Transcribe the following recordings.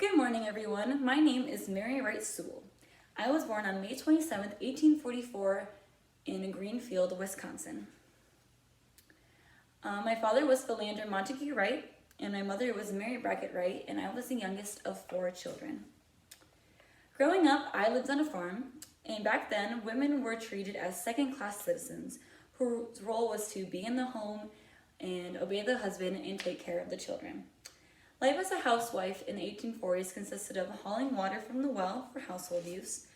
Good morning, everyone. My name is May Wright Sewall. I was born on May 27th, 1844 in Greenfield, Wisconsin. My father was Philander Montague Wright, and my mother was Mary Brackett Wright, and I was the youngest of 4 children. Growing up, I lived on a farm, and back then, women were treated as second-class citizens whose role was to be in the home and obey the husband and take care of the children. Life as a housewife in the 1840s consisted of hauling water from the well for household use,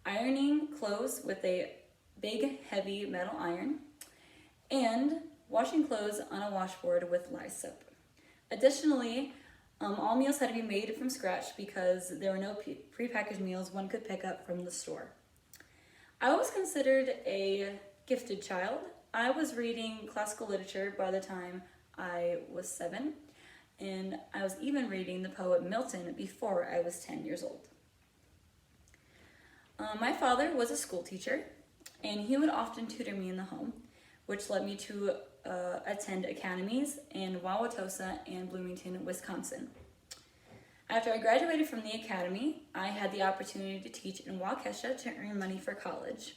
ironing clothes with a big, heavy metal iron, and washing clothes on a washboard with lye soap. Additionally, all meals had to be made from scratch because there were no prepackaged meals one could pick up from the store. I was considered a gifted child. I was reading classical literature by the time I was 7, and I was even reading the poet Milton before I was 10 years old. My father was a school teacher, and he would often tutor me in the home, which led me to attend academies in Wauwatosa and Bloomington, Wisconsin. After I graduated from the academy, I had the opportunity to teach in Waukesha to earn money for college.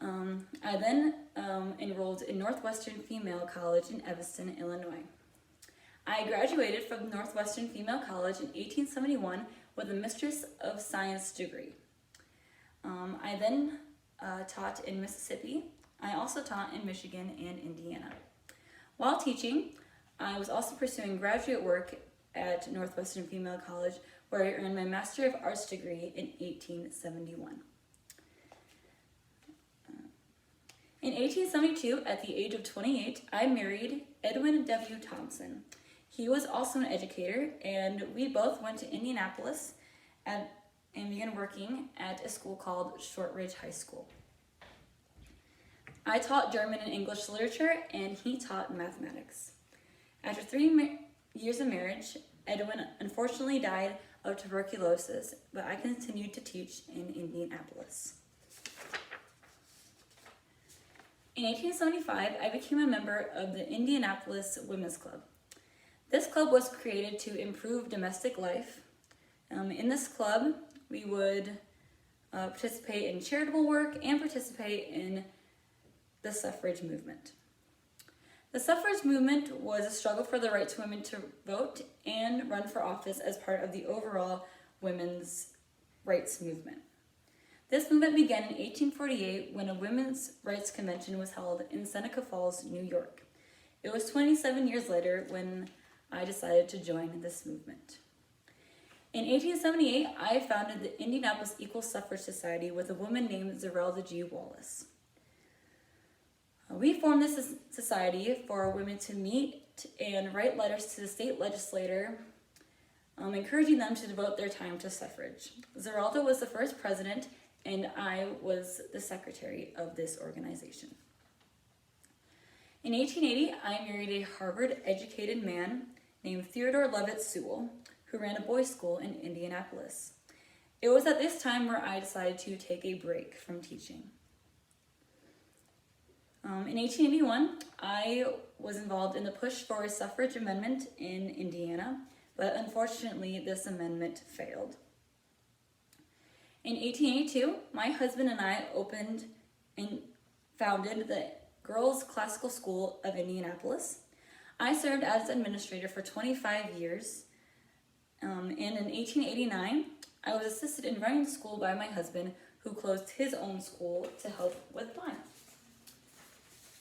I then enrolled in Northwestern Female College in Evanston, Illinois. I graduated from Northwestern Female College in 1871 with a Mistress of Science degree. I then taught in Mississippi. I also taught in Michigan and Indiana. While teaching, I was also pursuing graduate work at Northwestern Female College, where I earned my Master of Arts degree in 1871. In 1872, at the age of 28, I married Edwin W. Thompson. He was also an educator, and we both went to Indianapolis and began working at a school called Shortridge High School. I taught German and English literature, and he taught mathematics. After 3 years of marriage, Edwin unfortunately died of tuberculosis, but I continued to teach in Indianapolis. In 1875, I became a member of the Indianapolis Women's Club. This club was created to improve domestic life. In this club, we would participate in charitable work and participate in the suffrage movement. The suffrage movement was a struggle for the right to women to vote and run for office as part of the overall women's rights movement. This movement began in 1848 when a women's rights convention was held in Seneca Falls, New York. It was 27 years later when I decided to join this movement. In 1878, I founded the Indianapolis Equal Suffrage Society with a woman named Zerelda G. Wallace. We formed this society for women to meet and write letters to the state legislature, encouraging them to devote their time to suffrage. Zerelda was the first president, and I was the secretary of this organization. In 1880, I married a Harvard-educated man named Theodore Levitt Sewell, who ran a boys' school in Indianapolis. It was at this time where I decided to take a break from teaching. In 1881, I was involved in the push for a suffrage amendment in Indiana, but unfortunately this amendment failed. In 1882, my husband and I opened and founded the Girls Classical School of Indianapolis. I served as administrator for 25 years, and in 1889, I was assisted in running the school by my husband, who closed his own school to help with mine.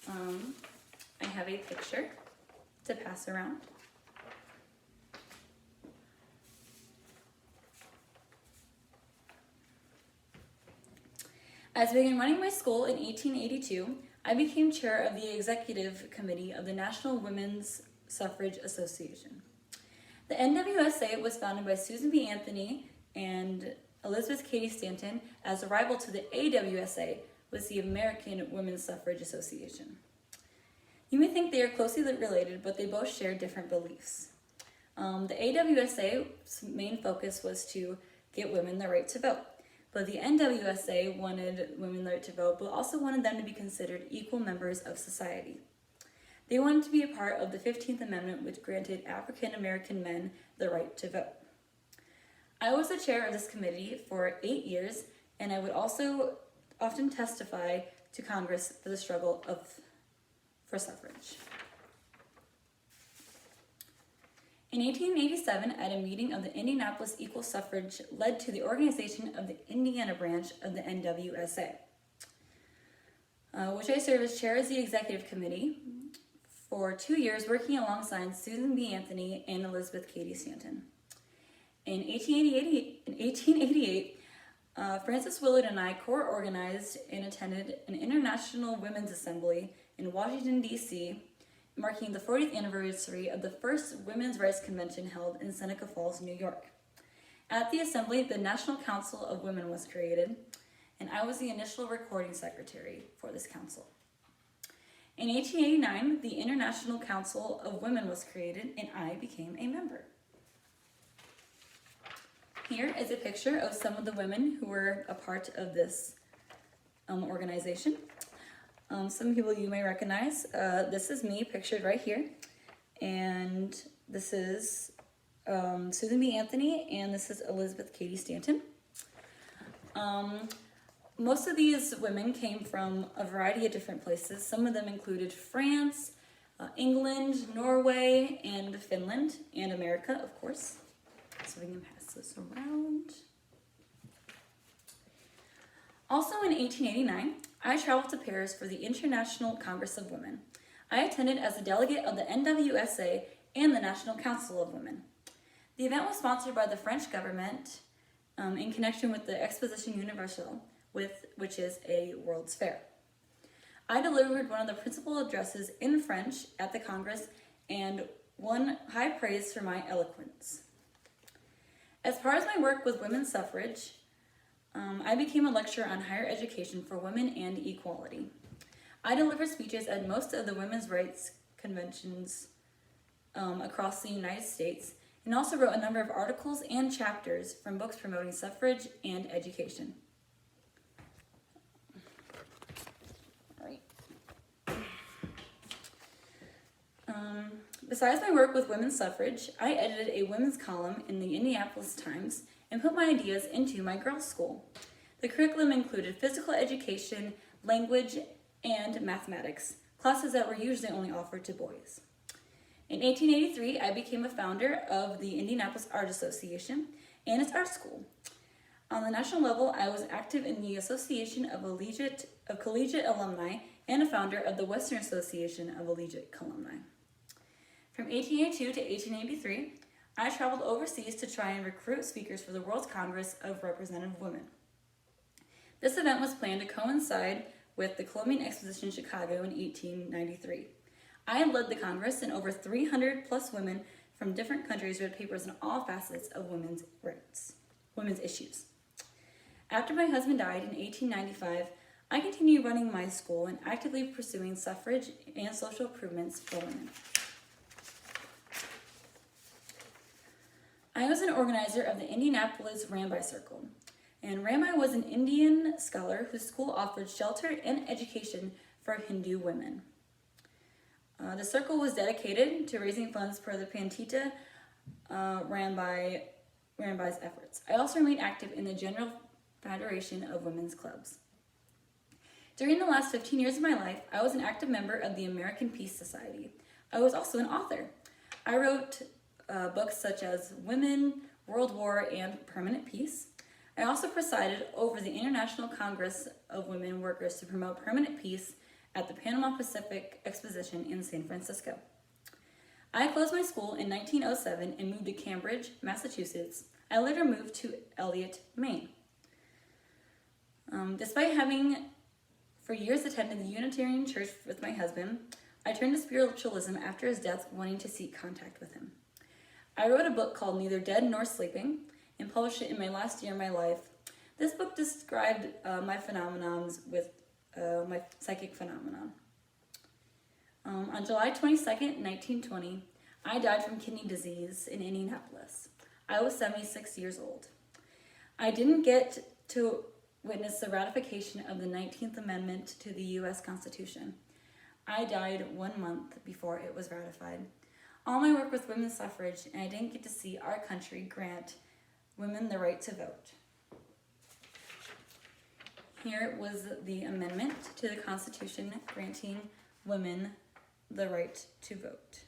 I have a picture to pass around. As I began running my school in 1882, I became chair of the executive committee of the National Women's Suffrage Association. The NWSA was founded by Susan B. Anthony and Elizabeth Cady Stanton as a rival to the AWSA, was the American Women's Suffrage Association. You may think they are closely related, but they both share different beliefs. The AWSA's main focus was to get women the right to vote. But the NWSA wanted women the right to vote, but also wanted them to be considered equal members of society. They wanted to be a part of the 15th Amendment, which granted African American men the right to vote. I was the chair of this committee for 8 years, and I would also often testify to Congress for the struggle for suffrage. In 1887, at a meeting of the Indianapolis Equal Suffrage led to the organization of the Indiana branch of the NWSA, which I served as chair of the executive committee for 2 years, working alongside Susan B. Anthony and Elizabeth Cady Stanton. In 1888, Frances Willard and I co-organized and attended an International Women's Assembly in Washington, D.C., marking the 40th anniversary of the first Women's Rights Convention held in Seneca Falls, New York. At the assembly, the National Council of Women was created, and I was the initial recording secretary for this council. In 1889, the International Council of Women was created, and I became a member. Here is a picture of some of the women who were a part of this organization. Some people you may recognize. This is me pictured right here. And this is Susan B. Anthony, and this is Elizabeth Cady Stanton. Most of these women came from a variety of different places. Some of them included France, England, Norway, and Finland, and America, of course. So we can pass this around. Also in 1889, I traveled to Paris for the International Congress of Women. I attended as a delegate of the NWSA and the National Council of Women. The event was sponsored by the French government in connection with the Exposition Universelle, which is a World's Fair. I delivered one of the principal addresses in French at the Congress and won high praise for my eloquence. As part of my work with women's suffrage, I became a lecturer on higher education for women and equality. I delivered speeches at most of the women's rights conventions across the United States, and also wrote a number of articles and chapters from books promoting suffrage and education. Besides my work with women's suffrage, I edited a women's column in the Indianapolis Times and put my ideas into my girls' school. The curriculum included physical education, language, and mathematics, classes that were usually only offered to boys. In 1883, I became a founder of the Indianapolis Art Association and its art school. On the national level, I was active in the Association of Collegiate Alumni and a founder of the Western Association of Collegiate Alumni. From 1882 to 1883, I traveled overseas to try and recruit speakers for the World Congress of Representative Women. This event was planned to coincide with the Columbian Exposition in Chicago in 1893. I had led the Congress, and over 300 plus women from different countries read papers on all facets of women's rights, women's issues. After my husband died in 1895, I continued running my school and actively pursuing suffrage and social improvements for women. I was an organizer of the Indianapolis Rambi Circle, and Rambi was an Indian scholar whose school offered shelter and education for Hindu women. The circle was dedicated to raising funds for the Pantita Rambi's efforts. I also remained active in the General Federation of Women's Clubs. During the last 15 years of my life, I was an active member of the American Peace Society. I was also an author. I wrote books such as Women, World War, and Permanent Peace. I also presided over the International Congress of Women Workers to promote permanent peace at the Panama Pacific Exposition in San Francisco. I closed my school in 1907 and moved to Cambridge, Massachusetts. I later moved to Eliot, Maine. Despite having for years attended the Unitarian Church with my husband, I turned to spiritualism after his death, wanting to seek contact with him. I wrote a book called Neither Dead Nor Sleeping and published it in my last year of my life. This book described my phenomenons with my psychic phenomenon. On July 22nd, 1920, I died from kidney disease in Indianapolis. I was 76 years old. I didn't get to witness the ratification of the 19th Amendment to the U.S. Constitution. I died 1 month before it was ratified. All my work with women's suffrage, and I didn't get to see our country grant women the right to vote. Here was the amendment to the Constitution granting women the right to vote.